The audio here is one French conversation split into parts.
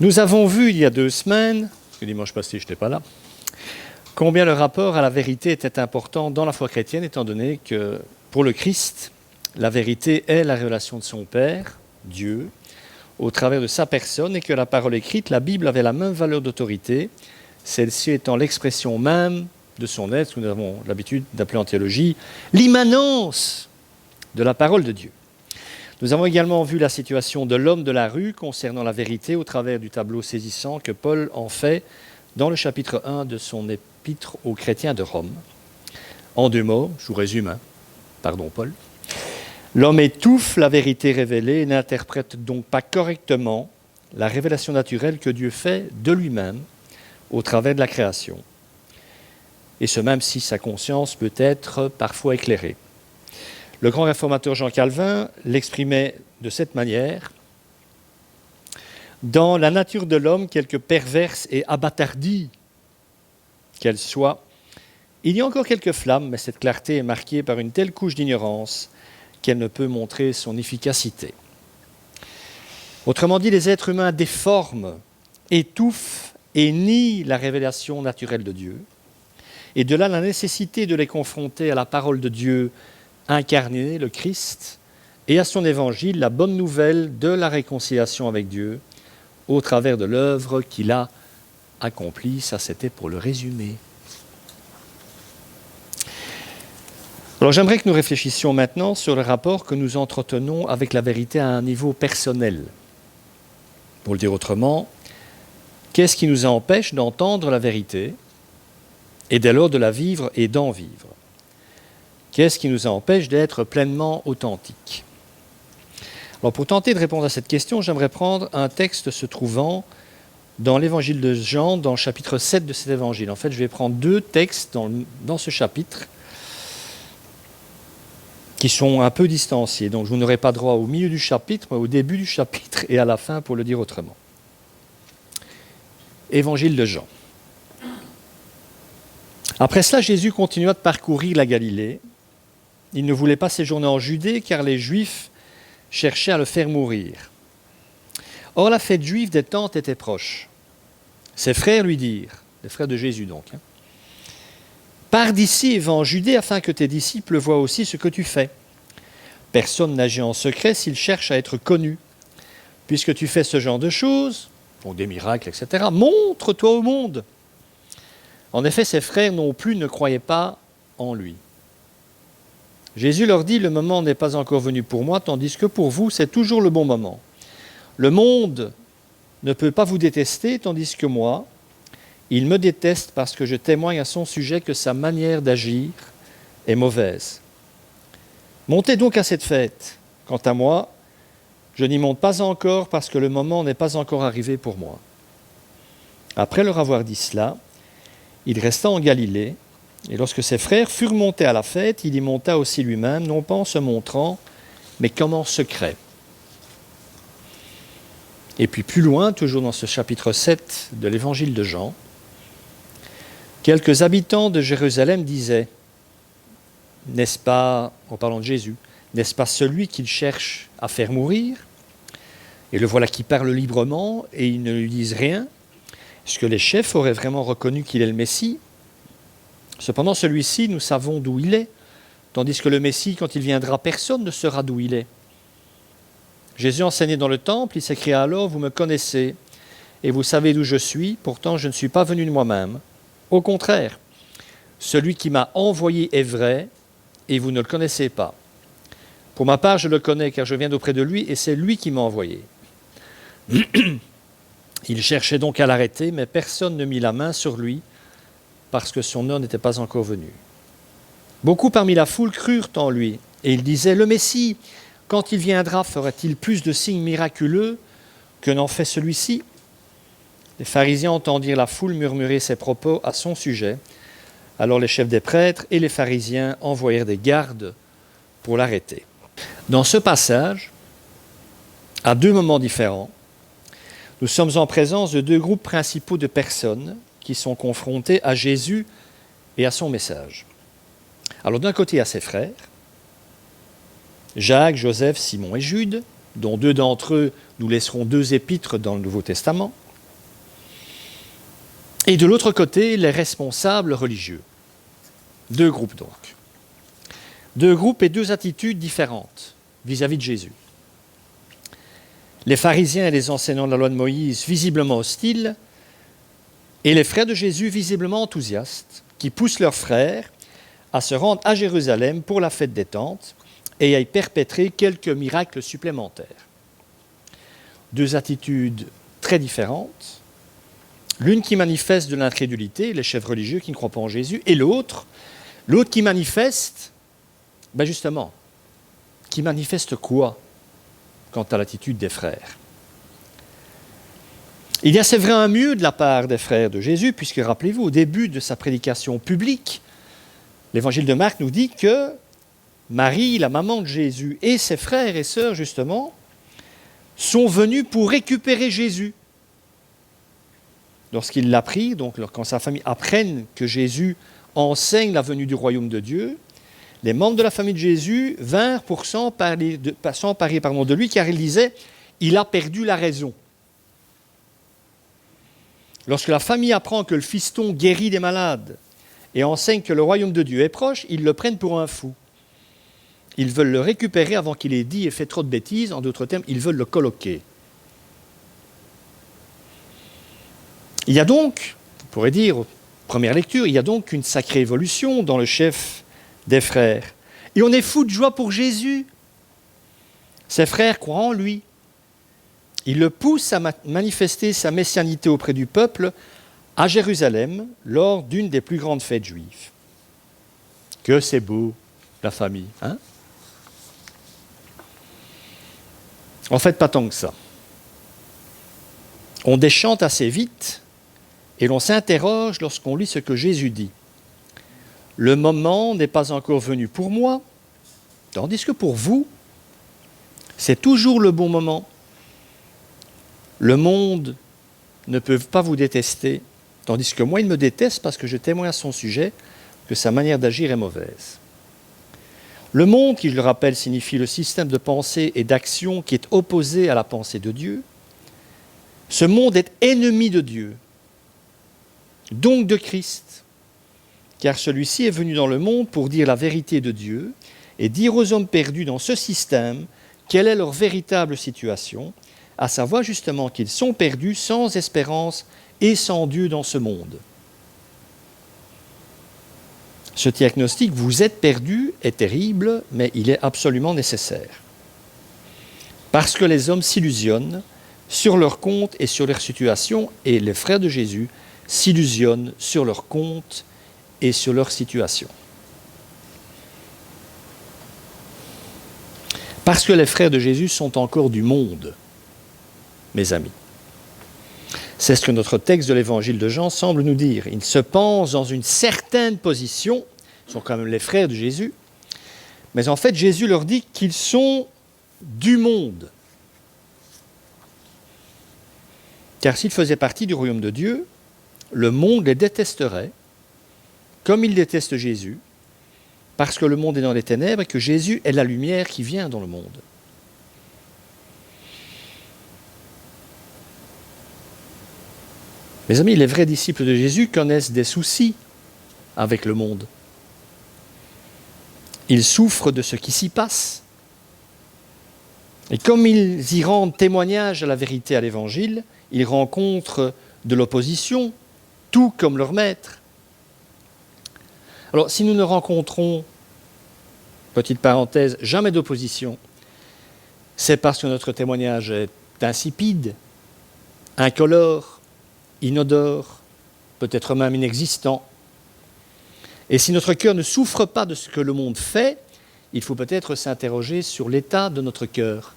Nous avons vu il y a 2 semaines, le dimanche passé je n'étais pas là, combien le rapport à la vérité était important dans la foi chrétienne, étant donné que pour le Christ, la vérité est la révélation de son Père, Dieu, au travers de sa personne, et que la parole écrite, la Bible, avait la même valeur d'autorité, celle-ci étant l'expression même de son être, nous avons l'habitude d'appeler en théologie, l'immanence de la parole de Dieu. Nous avons également vu la situation de l'homme de la rue concernant la vérité au travers du tableau saisissant que Paul en fait dans le chapitre 1 de son épître aux chrétiens de Rome. En 2 mots, je vous résume, pardon Paul. L'homme étouffe la vérité révélée et n'interprète donc pas correctement la révélation naturelle que Dieu fait de lui-même au travers de la création. Et ce même si sa conscience peut être parfois éclairée. Le grand réformateur Jean Calvin l'exprimait de cette manière. Dans la nature de l'homme, quelque perverse et abattardie qu'elle soit, il y a encore quelques flammes, mais cette clarté est marquée par une telle couche d'ignorance qu'elle ne peut montrer son efficacité. Autrement dit, les êtres humains déforment, étouffent et nient la révélation naturelle de Dieu. Et de là la nécessité de les confronter à la parole de Dieu incarné, le Christ, et à son évangile, la bonne nouvelle de la réconciliation avec Dieu au travers de l'œuvre qu'il a accomplie. Ça, c'était pour le résumé. Alors, j'aimerais que nous réfléchissions maintenant sur le rapport que nous entretenons avec la vérité à un niveau personnel. Pour le dire autrement, qu'est-ce qui nous empêche d'entendre la vérité et dès lors de la vivre et d'en vivre ? Qu'est-ce qui nous empêche d'être pleinement authentiques ? Alors, pour tenter de répondre à cette question, j'aimerais prendre un texte se trouvant dans l'évangile de Jean, dans le chapitre 7 de cet évangile. En fait, je vais prendre 2 textes dans ce chapitre qui sont un peu distanciés. Donc, vous n'aurez pas droit au milieu du chapitre, mais au début du chapitre et à la fin, pour le dire autrement. Évangile de Jean. Après cela, Jésus continua de parcourir la Galilée. Il ne voulait pas séjourner en Judée, car les Juifs cherchaient à le faire mourir. Or, la fête juive des Tentes était proche. Ses frères lui dirent, les frères de Jésus donc, pars d'ici et va en Judée, afin que tes disciples voient aussi ce que tu fais. Personne n'agit en secret s'il cherche à être connu. Puisque tu fais ce genre de choses, donc des miracles, etc., montre-toi au monde. En effet, ses frères non plus ne croyaient pas en lui. Jésus leur dit, le moment n'est pas encore venu pour moi, tandis que pour vous, c'est toujours le bon moment. Le monde ne peut pas vous détester, tandis que moi, il me déteste parce que je témoigne à son sujet que sa manière d'agir est mauvaise. Montez donc à cette fête. Quant à moi, je n'y monte pas encore parce que le moment n'est pas encore arrivé pour moi. Après leur avoir dit cela, il resta en Galilée, et lorsque ses frères furent montés à la fête, il y monta aussi lui-même, non pas en se montrant, mais comme en secret. Et puis plus loin, toujours dans ce chapitre 7 de l'évangile de Jean, quelques habitants de Jérusalem disaient, n'est-ce pas, en parlant de Jésus, n'est-ce pas celui qu'il cherche à faire mourir ? Et le voilà qui parle librement, et ils ne lui disent rien. Est-ce que les chefs auraient vraiment reconnu qu'il est le Messie ? Cependant, celui-ci, nous savons d'où il est, tandis que le Messie, quand il viendra, personne ne saura d'où il est. Jésus enseignait dans le temple, il s'écria alors, vous me connaissez, et vous savez d'où je suis, pourtant je ne suis pas venu de moi-même. Au contraire, celui qui m'a envoyé est vrai, et vous ne le connaissez pas. Pour ma part, je le connais, car je viens d'auprès de lui, et c'est lui qui m'a envoyé. Il cherchait donc à l'arrêter, mais personne ne mit la main sur lui, parce que son heure n'était pas encore venue. Beaucoup parmi la foule crurent en lui, et ils disaient, le Messie, quand il viendra, fera-t-il plus de signes miraculeux que n'en fait celui-ci ? Les pharisiens entendirent la foule murmurer ces propos à son sujet. Alors les chefs des prêtres et les pharisiens envoyèrent des gardes pour l'arrêter. Dans ce passage, à 2 moments différents, nous sommes en présence de 2 groupes principaux de personnes qui sont confrontés à Jésus et à son message. Alors d'un côté, à ses frères, Jacques, Joseph, Simon et Jude, dont 2 d'entre eux nous laisseront 2 épîtres dans le Nouveau Testament. Et de l'autre côté, les responsables religieux. Deux groupes donc. Deux groupes et deux attitudes différentes vis-à-vis de Jésus. Les pharisiens et les enseignants de la loi de Moïse visiblement hostiles, et les frères de Jésus visiblement enthousiastes, qui poussent leurs frères à se rendre à Jérusalem pour la fête des tentes et à y perpétrer quelques miracles supplémentaires. Deux attitudes très différentes, l'une qui manifeste de l'incrédulité, les chefs religieux qui ne croient pas en Jésus, et l'autre qui manifeste, justement, qui manifeste quoi quant à l'attitude des frères? Il y a, c'est vrai, un mieux de la part des frères de Jésus, puisque, rappelez-vous, au début de sa prédication publique, l'évangile de Marc nous dit que Marie, la maman de Jésus, et ses frères et sœurs, justement, sont venus pour récupérer Jésus. Lorsqu'il l'a pris, donc quand sa famille apprenne que Jésus enseigne la venue du royaume de Dieu, les membres de la famille de Jésus vinrent pour s'emparer de lui, car ils disaient « il a perdu la raison ». Lorsque la famille apprend que le fiston guérit des malades et enseigne que le royaume de Dieu est proche, ils le prennent pour un fou. Ils veulent le récupérer avant qu'il ait dit et fait trop de bêtises. En d'autres termes, ils veulent le colloquer. Il y a donc, on pourrait dire, première lecture, il y a donc une sacrée évolution dans le chef des frères. Et on est fou de joie pour Jésus. Ses frères croient en lui. Il le pousse à manifester sa messianité auprès du peuple à Jérusalem lors d'une des plus grandes fêtes juives. Que c'est beau, la famille, hein? En fait, pas tant que ça. On déchante assez vite et l'on s'interroge lorsqu'on lit ce que Jésus dit. Le moment n'est pas encore venu pour moi, tandis que pour vous, c'est toujours le bon moment. Le monde ne peut pas vous détester, tandis que moi, il me déteste parce que je témoigne à son sujet que sa manière d'agir est mauvaise. Le monde, qui je le rappelle, signifie le système de pensée et d'action qui est opposé à la pensée de Dieu. Ce monde est ennemi de Dieu, donc de Christ, car celui-ci est venu dans le monde pour dire la vérité de Dieu et dire aux hommes perdus dans ce système quelle est leur véritable situation, à savoir justement qu'ils sont perdus sans espérance et sans Dieu dans ce monde. Ce diagnostic, vous êtes perdus, est terrible, mais il est absolument nécessaire. Parce que les hommes s'illusionnent sur leur compte et sur leur situation, et les frères de Jésus s'illusionnent sur leur compte et sur leur situation. Parce que les frères de Jésus sont encore du monde, mes amis. C'est ce que notre texte de l'évangile de Jean semble nous dire. Ils se pensent dans une certaine position, ils sont quand même les frères de Jésus, mais en fait Jésus leur dit qu'ils sont du monde. Car s'ils faisaient partie du royaume de Dieu, le monde les détesterait, comme il déteste Jésus, parce que le monde est dans les ténèbres et que Jésus est la lumière qui vient dans le monde. Mes amis, les vrais disciples de Jésus connaissent des soucis avec le monde. Ils souffrent de ce qui s'y passe. Et comme ils y rendent témoignage à la vérité, à l'Évangile, ils rencontrent de l'opposition, tout comme leur maître. Alors, si nous ne rencontrons, petite parenthèse, jamais d'opposition, c'est parce que notre témoignage est insipide, incolore, inodore, peut-être même inexistant. Et si notre cœur ne souffre pas de ce que le monde fait, il faut peut-être s'interroger sur l'état de notre cœur.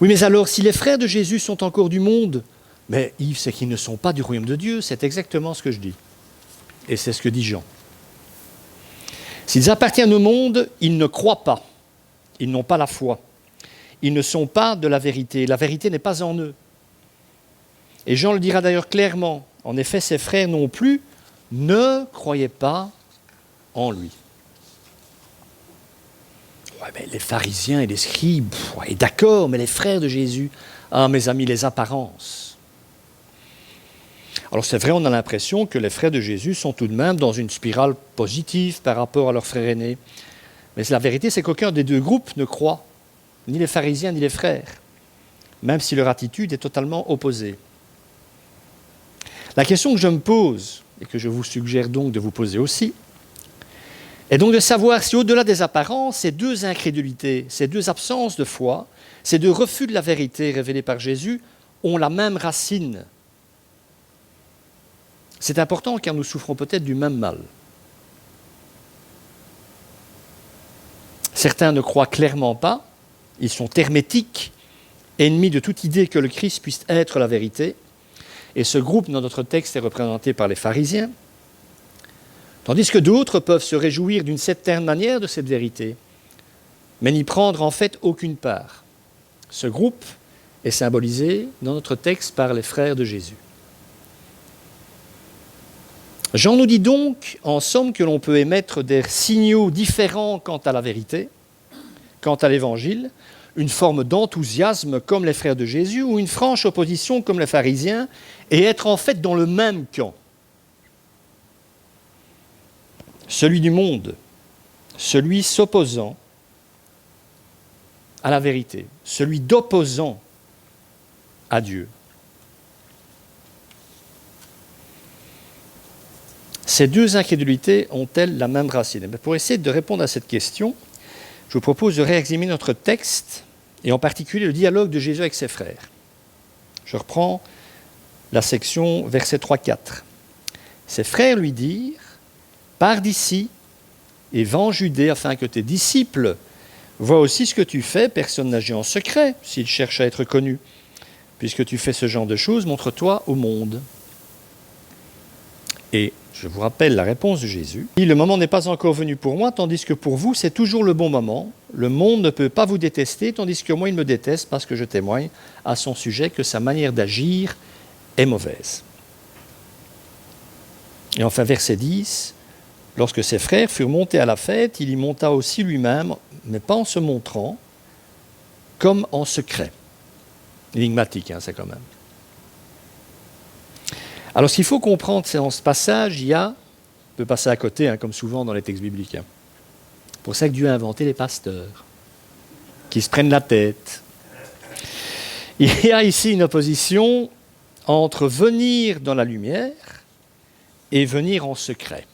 Oui, mais alors, si les frères de Jésus sont encore du monde, mais Yves, c'est qu'ils ne sont pas du royaume de Dieu, c'est exactement ce que je dis. Et c'est ce que dit Jean. S'ils appartiennent au monde, ils ne croient pas. Ils n'ont pas la foi. Ils ne sont pas de la vérité. La vérité n'est pas en eux. Et Jean le dira d'ailleurs clairement. En effet, ses frères non plus ne croyaient pas en lui. Ouais, mais les pharisiens et les scribes, ouais, d'accord, mais les frères de Jésus, ah mes amis, les apparences. Alors c'est vrai, on a l'impression que les frères de Jésus sont tout de même dans une spirale positive par rapport à leurs frères aînés. Mais la vérité, c'est qu'aucun des deux groupes ne croit, ni les pharisiens ni les frères, même si leur attitude est totalement opposée. La question que je me pose, et que je vous suggère donc de vous poser aussi, est donc de savoir si au-delà des apparences, ces deux incrédulités, ces deux absences de foi, ces deux refus de la vérité révélée par Jésus ont la même racine. C'est important car nous souffrons peut-être du même mal. Certains ne croient clairement pas, ils sont hermétiques, ennemis de toute idée que le Christ puisse être la vérité. Et ce groupe, dans notre texte, est représenté par les pharisiens. Tandis que d'autres peuvent se réjouir d'une certaine manière de cette vérité, mais n'y prendre en fait aucune part. Ce groupe est symbolisé dans notre texte par les frères de Jésus. Jean nous dit donc, en somme, que l'on peut émettre des signaux différents quant à la vérité, quant à l'Évangile, une forme d'enthousiasme comme les frères de Jésus, ou une franche opposition comme les pharisiens, et être en fait dans le même camp. Celui du monde, celui s'opposant à la vérité, celui d'opposant à Dieu. Ces deux incrédulités ont-elles la même racine? Pour essayer de répondre à cette question, je vous propose de réexaminer notre texte, et en particulier le dialogue de Jésus avec ses frères. Je reprends la section versets 3-4. Ses frères lui dirent, « Pars d'ici et va en Judée afin que tes disciples voient aussi ce que tu fais. Personne n'agit en secret s'il cherche à être connu. Puisque tu fais ce genre de choses, montre-toi au monde. » Et je vous rappelle la réponse de Jésus. « Le moment n'est pas encore venu pour moi, tandis que pour vous, c'est toujours le bon moment. Le monde ne peut pas vous détester, tandis que moi, il me déteste parce que je témoigne à son sujet que sa manière d'agir est mauvaise. » Et enfin, verset 10, « Lorsque ses frères furent montés à la fête, il y monta aussi lui-même, mais pas en se montrant, comme en secret. » Énigmatique, c'est quand même. Alors, ce qu'il faut comprendre, c'est dans ce passage, on peut passer à côté, comme souvent dans les textes bibliques. C'est pour ça que Dieu a inventé les pasteurs, qui se prennent la tête. Il y a ici une opposition entre venir dans la lumière et venir en secret.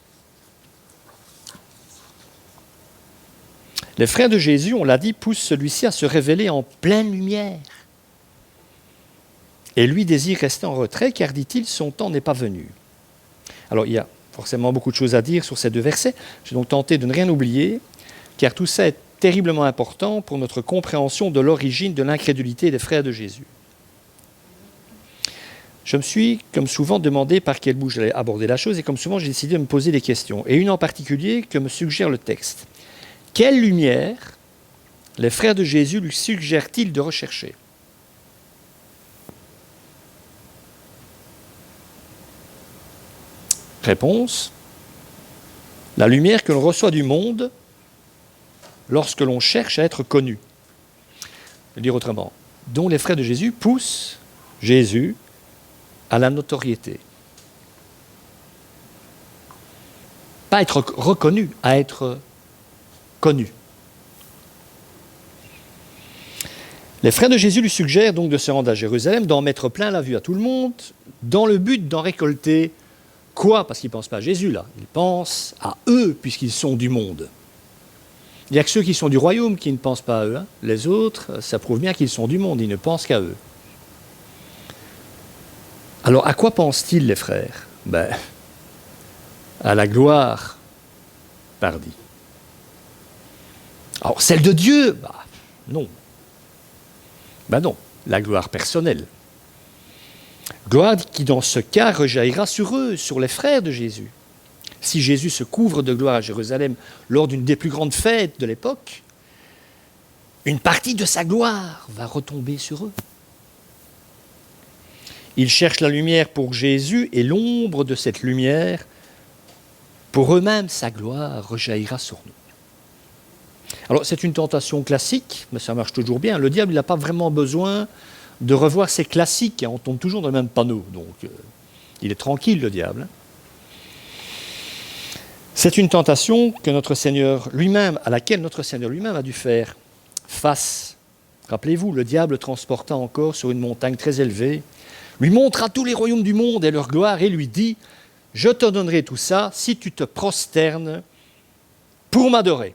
Les frères de Jésus, on l'a dit, poussent celui-ci à se révéler en pleine lumière. Et lui désire rester en retrait, car, dit-il, son temps n'est pas venu. Alors, il y a forcément beaucoup de choses à dire sur ces deux versets. J'ai donc tenté de ne rien oublier, car tout ça est terriblement important pour notre compréhension de l'origine de l'incrédulité des frères de Jésus. Je me suis, comme souvent, demandé par quel bout j'allais aborder la chose, et comme souvent, j'ai décidé de me poser des questions, et une en particulier que me suggère le texte. Quelle lumière les frères de Jésus lui suggèrent-ils de rechercher? Réponse, la lumière que l'on reçoit du monde lorsque l'on cherche à être connu. Je vais dire autrement, dont les frères de Jésus poussent Jésus à la notoriété. Pas être reconnu, à être connu. Les frères de Jésus lui suggèrent donc de se rendre à Jérusalem, d'en mettre plein la vue à tout le monde, dans le but d'en récolter quoi? Parce qu'ils ne pensent pas à Jésus là, ils pensent à eux puisqu'ils sont du monde. Il n'y a que ceux qui sont du royaume qui ne pensent pas à eux. Les autres, ça prouve bien qu'ils sont du monde, ils ne pensent qu'à eux. Alors à quoi pensent-ils les frères? À la gloire, pardi. Alors celle de Dieu? Non. Non, la gloire personnelle. Gloire qui, dans ce cas, rejaillira sur eux, sur les frères de Jésus. Si Jésus se couvre de gloire à Jérusalem lors d'une des plus grandes fêtes de l'époque, une partie de sa gloire va retomber sur eux. Ils cherchent la lumière pour Jésus et l'ombre de cette lumière, pour eux-mêmes, sa gloire rejaillira sur nous. Alors, c'est une tentation classique, mais ça marche toujours bien. Le diable, il n'a pas vraiment besoin de revoir ses classiques. On tombe toujours dans le même panneau. Donc, il Il est tranquille, le diable. C'est une tentation que notre Seigneur lui-même, à laquelle notre Seigneur lui-même a dû faire face. Rappelez-vous, le diable transporta encore sur une montagne très élevée, lui montra tous les royaumes du monde et leur gloire et lui dit « Je te donnerai tout ça si tu te prosternes pour m'adorer. »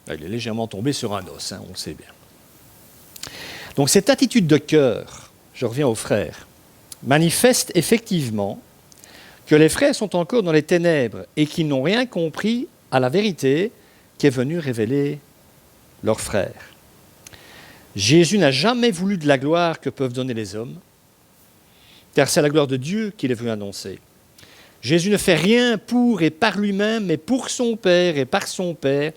Il est légèrement tombé sur un os, on le sait bien. Donc cette attitude de cœur, je reviens aux frères, manifeste effectivement que les frères sont encore dans les ténèbres et qu'ils n'ont rien compris à la vérité qu'est venue révéler leur frère. Jésus n'a jamais voulu de la gloire que peuvent donner les hommes, car c'est la gloire de Dieu qu'il est venu annoncer. Jésus ne fait rien pour et par lui-même, mais pour son Père et par son Père,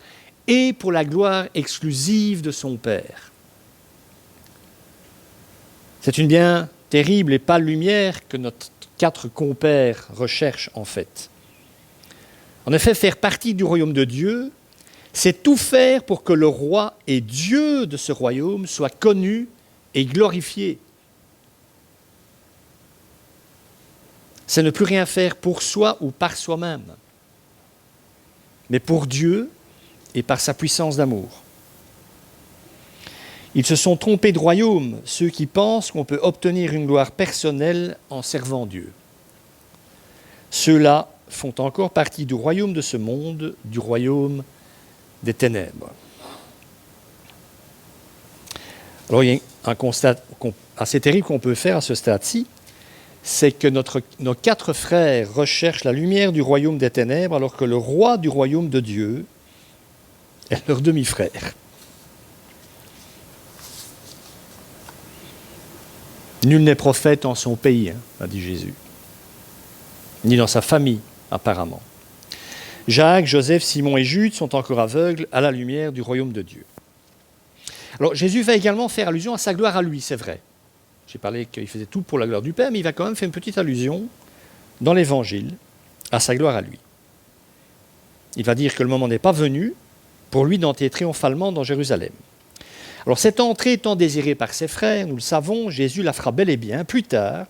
et pour la gloire exclusive de son Père. C'est une bien terrible et pâle lumière que notre 4 compères recherchent en fait. En effet, faire partie du royaume de Dieu, c'est tout faire pour que le roi et Dieu de ce royaume soit connu et glorifié. C'est ne plus rien faire pour soi ou par soi-même, mais pour Dieu et par sa puissance d'amour. Ils se sont trompés de royaume, ceux qui pensent qu'on peut obtenir une gloire personnelle en servant Dieu. Ceux-là font encore partie du royaume de ce monde, du royaume des ténèbres. Alors il y a un constat assez terrible qu'on peut faire à ce stade-ci, c'est que nos 4 frères recherchent la lumière du royaume des ténèbres alors que le roi du royaume de Dieu est leur demi-frère. Nul n'est prophète en son pays, a dit Jésus, ni dans sa famille, apparemment. Jacques, Joseph, Simon et Jude sont encore aveugles à la lumière du royaume de Dieu. Alors Jésus va également faire allusion à sa gloire à lui, c'est vrai. J'ai parlé qu'il faisait tout pour la gloire du Père, mais il va quand même faire une petite allusion dans l'Évangile à sa gloire à lui. Il va dire que le moment n'est pas venu pour lui d'entrer triomphalement dans Jérusalem. Alors cette entrée étant désirée par ses frères, nous le savons, Jésus la fera bel et bien plus tard,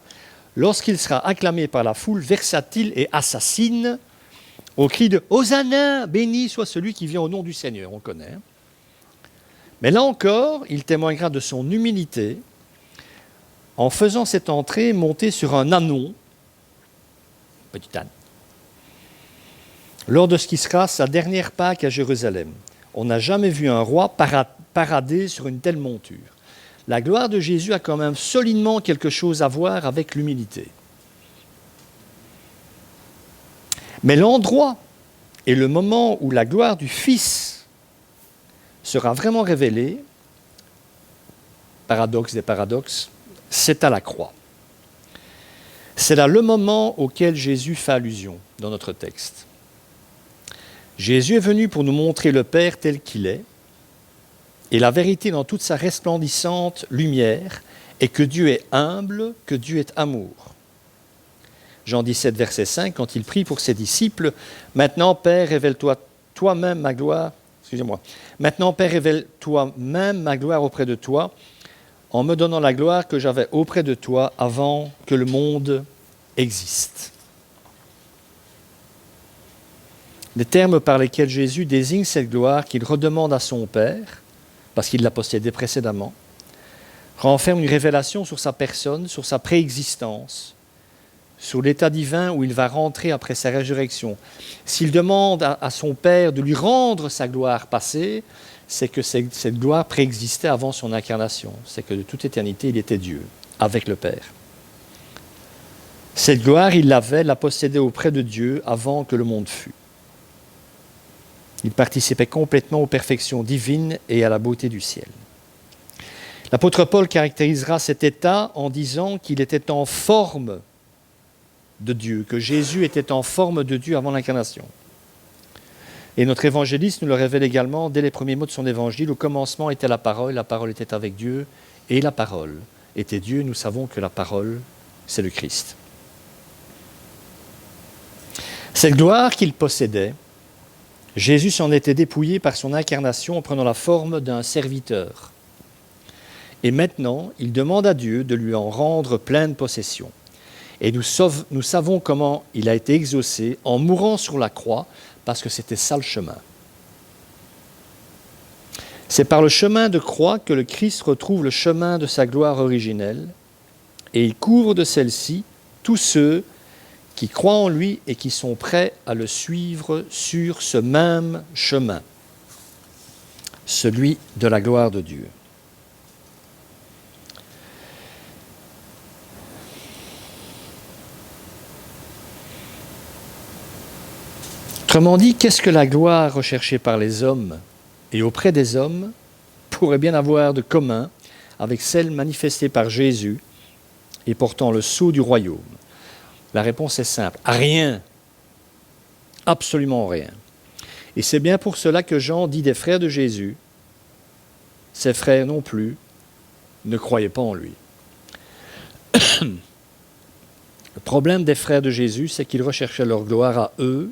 lorsqu'il sera acclamé par la foule versatile et assassine, au cri de « Hosanna, béni soit celui qui vient au nom du Seigneur », on connaît. Mais là encore, il témoignera de son humilité en faisant cette entrée monter sur un ânon, petit âne, lors de ce qui sera sa dernière Pâque à Jérusalem. On n'a jamais vu un roi parader sur une telle monture. La gloire de Jésus a quand même solidement quelque chose à voir avec l'humilité. Mais l'endroit et le moment où la gloire du Fils sera vraiment révélée, paradoxe des paradoxes, c'est à la croix. C'est là le moment auquel Jésus fait allusion dans notre texte. Jésus est venu pour nous montrer le Père tel qu'il est, et la vérité dans toute sa resplendissante lumière est que Dieu est humble, que Dieu est amour. Jean 17, verset 5, quand il prie pour ses disciples, « Maintenant, Père, révèle-toi toi-même ma gloire, Maintenant, Père, révèle toi-même ma gloire auprès de toi, en me donnant la gloire que j'avais auprès de toi avant que le monde existe. » Les termes par lesquels Jésus désigne cette gloire qu'il redemande à son Père, parce qu'il l'a possédée précédemment, renferment une révélation sur sa personne, sur sa préexistence, sur l'état divin où il va rentrer après sa résurrection. S'il demande à son Père de lui rendre sa gloire passée, c'est que cette gloire préexistait avant son incarnation. C'est que de toute éternité, il était Dieu, avec le Père. Cette gloire, il l'avait, la possédait auprès de Dieu avant que le monde fût. Il participait complètement aux perfections divines et à la beauté du ciel. L'apôtre Paul caractérisera cet état en disant qu'il était en forme de Dieu, que Jésus était en forme de Dieu avant l'incarnation. Et notre évangéliste nous le révèle également dès les premiers mots de son évangile. Au commencement était la parole était avec Dieu, et la parole était Dieu. Nous savons que la parole, c'est le Christ. Cette gloire qu'il possédait, Jésus s'en était dépouillé par son incarnation en prenant la forme d'un serviteur. Et maintenant, il demande à Dieu de lui en rendre pleine possession. Et nous savons comment il a été exaucé en mourant sur la croix, parce que c'était ça le chemin. C'est par le chemin de croix que le Christ retrouve le chemin de sa gloire originelle, et il couvre de celle-ci tous ceux qui croient en lui et qui sont prêts à le suivre sur ce même chemin, celui de la gloire de Dieu. Autrement dit, qu'est-ce que la gloire recherchée par les hommes et auprès des hommes pourrait bien avoir de commun avec celle manifestée par Jésus et portant le sceau du royaume? La réponse est simple, rien, absolument rien. Et c'est bien pour cela que Jean dit des frères de Jésus, ses frères non plus ne croyaient pas en lui. Le problème des frères de Jésus, c'est qu'ils recherchaient leur gloire à eux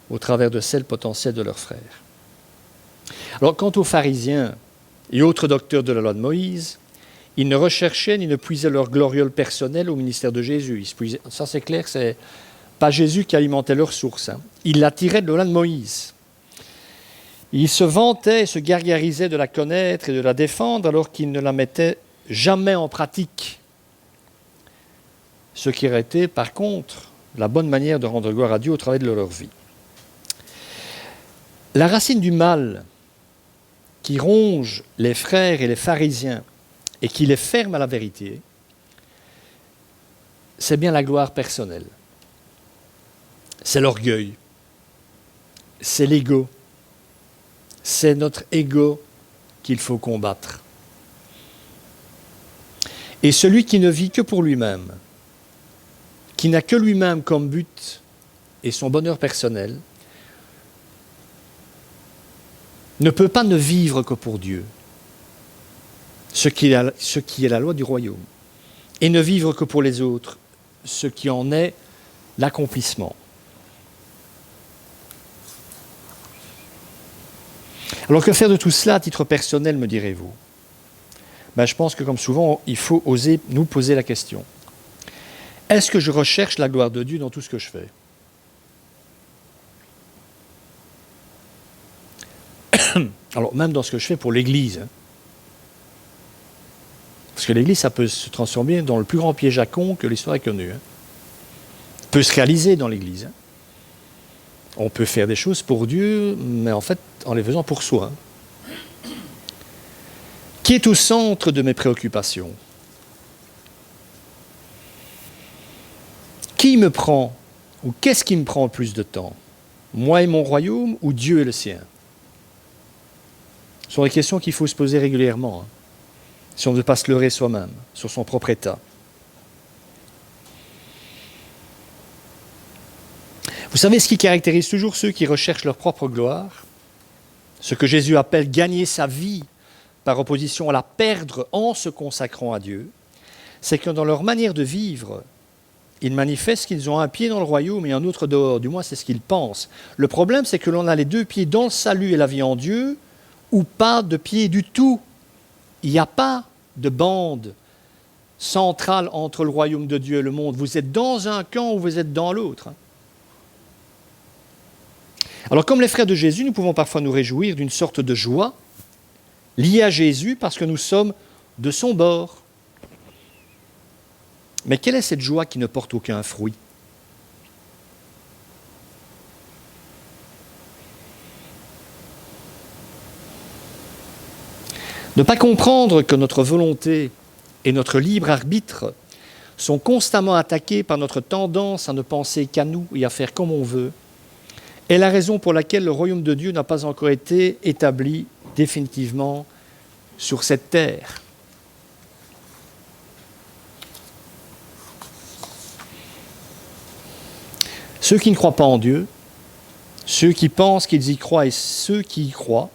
au travers de celle potentielle de leurs frères. Alors, quant aux pharisiens et autres docteurs de la loi de Moïse, ils ne recherchaient ni ne puisaient leur gloriole personnelle au ministère de Jésus. Ça, c'est clair, c'est pas Jésus qui alimentait leur source. Ils la tiraient de la loi de Moïse. Ils se vantaient et se gargarisaient de la connaître et de la défendre alors qu'ils ne la mettaient jamais en pratique. Ce qui aurait été, par contre, la bonne manière de rendre gloire à Dieu au travers de leur vie. La racine du mal qui ronge les frères et les pharisiens et qui les ferme à la vérité, c'est bien la gloire personnelle. C'est l'orgueil. C'est l'ego. C'est notre ego qu'il faut combattre. Et celui qui ne vit que pour lui-même, qui n'a que lui-même comme but et son bonheur personnel, ne peut pas ne vivre que pour Dieu, ce qui est la loi du royaume, et ne vivre que pour les autres, ce qui en est l'accomplissement. Alors que faire de tout cela à titre personnel, me direz-vous? Je pense que comme souvent, il faut oser nous poser la question. Est-ce que je recherche la gloire de Dieu dans tout ce que je fais? Alors, même dans ce que je fais pour l'Église. Parce que l'Église, ça peut se transformer dans le plus grand piège à con que l'histoire ait connu. Peut se réaliser dans l'Église. On peut faire des choses pour Dieu, mais en fait, en les faisant pour soi. Qui est au centre de mes préoccupations? Qui me prend, ou qu'est-ce qui me prend le plus de temps? Moi et mon royaume, ou Dieu et le sien? Ce sont des questions qu'il faut se poser régulièrement, si on ne veut pas se leurrer soi-même, sur son propre état. Vous savez ce qui caractérise toujours ceux qui recherchent leur propre gloire, ce que Jésus appelle gagner sa vie par opposition à la perdre en se consacrant à Dieu, c'est que dans leur manière de vivre, ils manifestent qu'ils ont un pied dans le royaume et un autre dehors, du moins c'est ce qu'ils pensent. Le problème, c'est que l'on a les deux pieds dans le salut et la vie en Dieu, ou pas de pied du tout. Il n'y a pas de bande centrale entre le royaume de Dieu et le monde. Vous êtes dans un camp ou vous êtes dans l'autre. Alors comme les frères de Jésus, nous pouvons parfois nous réjouir d'une sorte de joie liée à Jésus parce que nous sommes de son bord. Mais quelle est cette joie qui ne porte aucun fruit? Ne pas comprendre que notre volonté et notre libre arbitre sont constamment attaqués par notre tendance à ne penser qu'à nous et à faire comme on veut, est la raison pour laquelle le royaume de Dieu n'a pas encore été établi définitivement sur cette terre. Ceux qui ne croient pas en Dieu, ceux qui pensent qu'ils y croient et ceux qui y croient,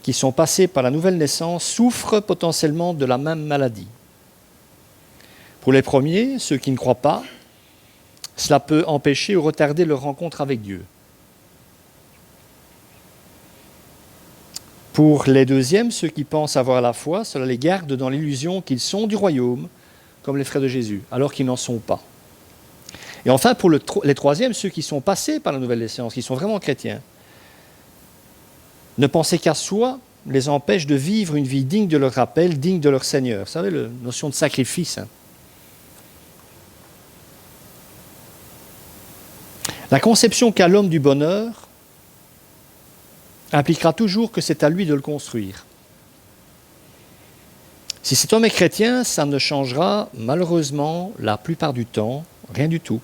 qui sont passés par la nouvelle naissance, souffrent potentiellement de la même maladie. Pour les premiers, ceux qui ne croient pas, cela peut empêcher ou retarder leur rencontre avec Dieu. Pour les deuxièmes, ceux qui pensent avoir la foi, cela les garde dans l'illusion qu'ils sont du royaume, comme les frères de Jésus, alors qu'ils n'en sont pas. Et enfin, pour les troisièmes, ceux qui sont passés par la nouvelle naissance, qui sont vraiment chrétiens, ne penser qu'à soi les empêche de vivre une vie digne de leur appel, digne de leur Seigneur. Vous savez, la notion de sacrifice. La conception qu'a l'homme du bonheur impliquera toujours que c'est à lui de le construire. Si cet homme est chrétien, ça ne changera malheureusement la plupart du temps rien du tout.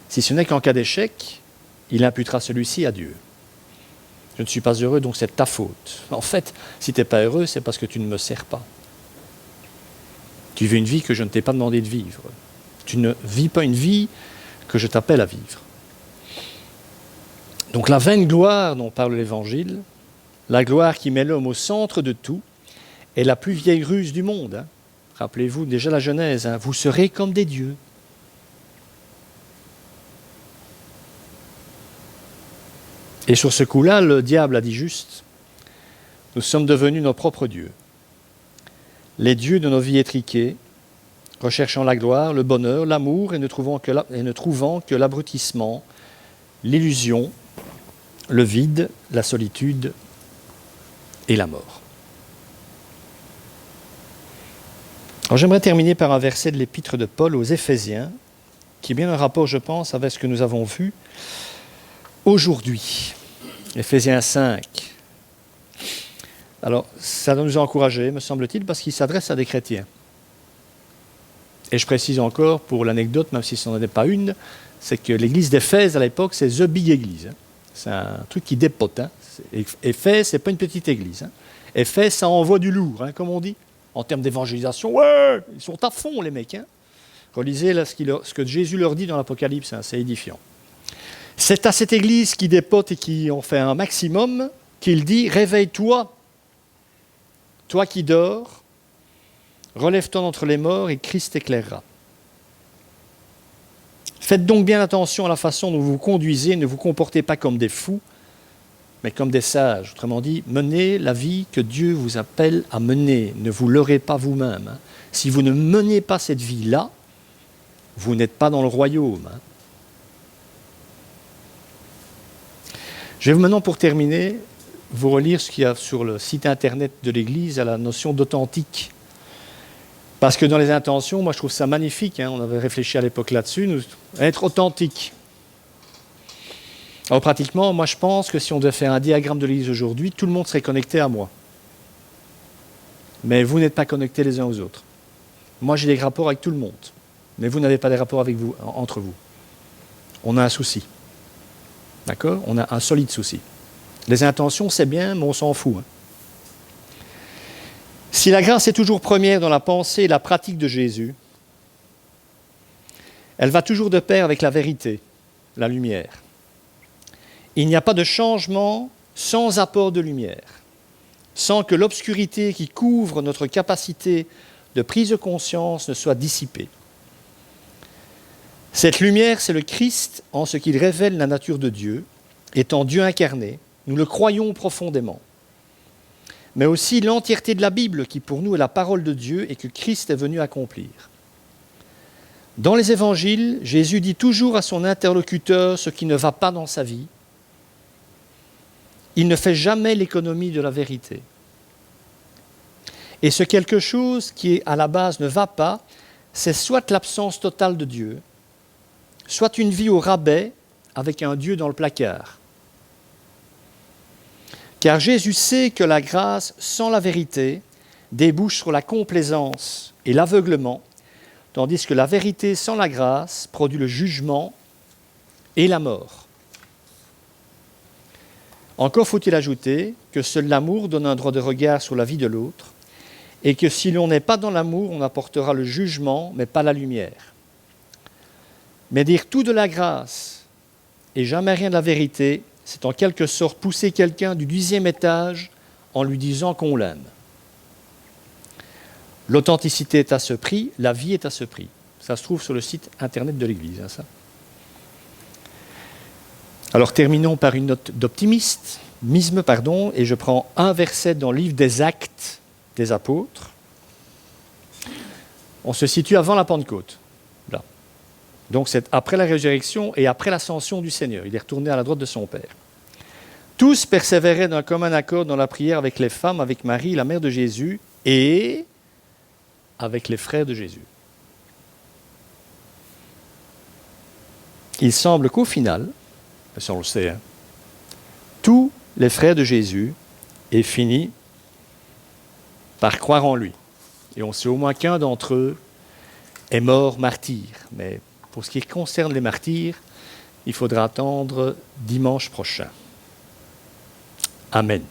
Si ce n'est qu'en cas d'échec, il imputera celui-ci à Dieu. Je ne suis pas heureux, donc c'est ta faute. En fait, si tu n'es pas heureux, c'est parce que tu ne me sers pas. Tu vis une vie que je ne t'ai pas demandé de vivre. Tu ne vis pas une vie que je t'appelle à vivre. Donc la vaine gloire dont parle l'Évangile, la gloire qui met l'homme au centre de tout, est la plus vieille ruse du monde. Rappelez-vous déjà la Genèse, vous serez comme des dieux. Et sur ce coup-là, le diable a dit juste, nous sommes devenus nos propres dieux. Les dieux de nos vies étriquées, recherchant la gloire, le bonheur, l'amour et ne trouvant que l'abrutissement, l'illusion, le vide, la solitude et la mort. Alors j'aimerais terminer par un verset de l'épître de Paul aux Éphésiens, qui est bien un rapport, je pense, avec ce que nous avons vu aujourd'hui. Éphésiens 5. Alors, ça doit nous encourager, me semble-t-il, parce qu'il s'adresse à des chrétiens. Et je précise encore, pour l'anecdote, même si ce n'en est pas une, c'est que l'église d'Éphèse, à l'époque, c'est The Big Église. C'est un truc qui dépote. Éphèse, ce n'est pas une petite église. Éphèse, ça envoie du lourd, comme on dit. En termes d'évangélisation, ouais, ils sont à fond, les mecs. Relisez là, ce que Jésus leur dit dans l'Apocalypse, c'est édifiant. C'est à cette église qui dépote et qui en fait un maximum qu'il dit « Réveille-toi, toi qui dors, relève-toi d'entre les morts et Christ t'éclairera. » Faites donc bien attention à la façon dont vous vous conduisez, ne vous comportez pas comme des fous, mais comme des sages. Autrement dit, menez la vie que Dieu vous appelle à mener. Ne vous leurrez pas vous-même. Si vous ne menez pas cette vie-là, vous n'êtes pas dans le royaume. Je vais maintenant, pour terminer, vous relire ce qu'il y a sur le site internet de l'Église à la notion d'authentique. Parce que dans les intentions, moi je trouve ça magnifique, on avait réfléchi à l'époque là-dessus, être authentique. Alors pratiquement, moi je pense que si on devait faire un diagramme de l'Église aujourd'hui, tout le monde serait connecté à moi. Mais vous n'êtes pas connectés les uns aux autres. Moi j'ai des rapports avec tout le monde, mais vous n'avez pas des rapports avec vous, entre vous. On a un souci. D'accord ? On a un solide souci. Les intentions, c'est bien, mais on s'en fout. Si la grâce est toujours première dans la pensée et la pratique de Jésus, elle va toujours de pair avec la vérité, la lumière. Il n'y a pas de changement sans apport de lumière, sans que l'obscurité qui couvre notre capacité de prise de conscience ne soit dissipée. Cette lumière, c'est le Christ en ce qu'il révèle la nature de Dieu, étant Dieu incarné, nous le croyons profondément. Mais aussi l'entièreté de la Bible, qui pour nous est la parole de Dieu et que Christ est venu accomplir. Dans les évangiles, Jésus dit toujours à son interlocuteur ce qui ne va pas dans sa vie. Il ne fait jamais l'économie de la vérité. Et ce quelque chose qui, à la base, ne va pas, c'est soit l'absence totale de Dieu, soit une vie au rabais avec un Dieu dans le placard. Car Jésus sait que la grâce sans la vérité débouche sur la complaisance et l'aveuglement, tandis que la vérité sans la grâce produit le jugement et la mort. Encore faut-il ajouter que seul l'amour donne un droit de regard sur la vie de l'autre et que si l'on n'est pas dans l'amour, on apportera le jugement, mais pas la lumière. Mais dire tout de la grâce et jamais rien de la vérité, c'est en quelque sorte pousser quelqu'un du 10e étage en lui disant qu'on l'aime. L'authenticité est à ce prix, la vie est à ce prix. Ça se trouve sur le site internet de l'Église. Ça. Alors terminons par une note d'optimiste. et je prends un verset dans le livre des Actes des Apôtres. On se situe avant la Pentecôte, là. Donc c'est après la résurrection et après l'ascension du Seigneur. Il est retourné à la droite de son Père. Tous persévéraient d'un commun accord dans la prière avec les femmes, avec Marie, la mère de Jésus, et avec les frères de Jésus. Il semble qu'au final, parce qu'on le sait, hein, tous les frères de Jésus aient fini par croire en lui. Et on sait au moins qu'un d'entre eux est mort martyr. Mais pour ce qui concerne les martyrs, il faudra attendre dimanche prochain. Amen.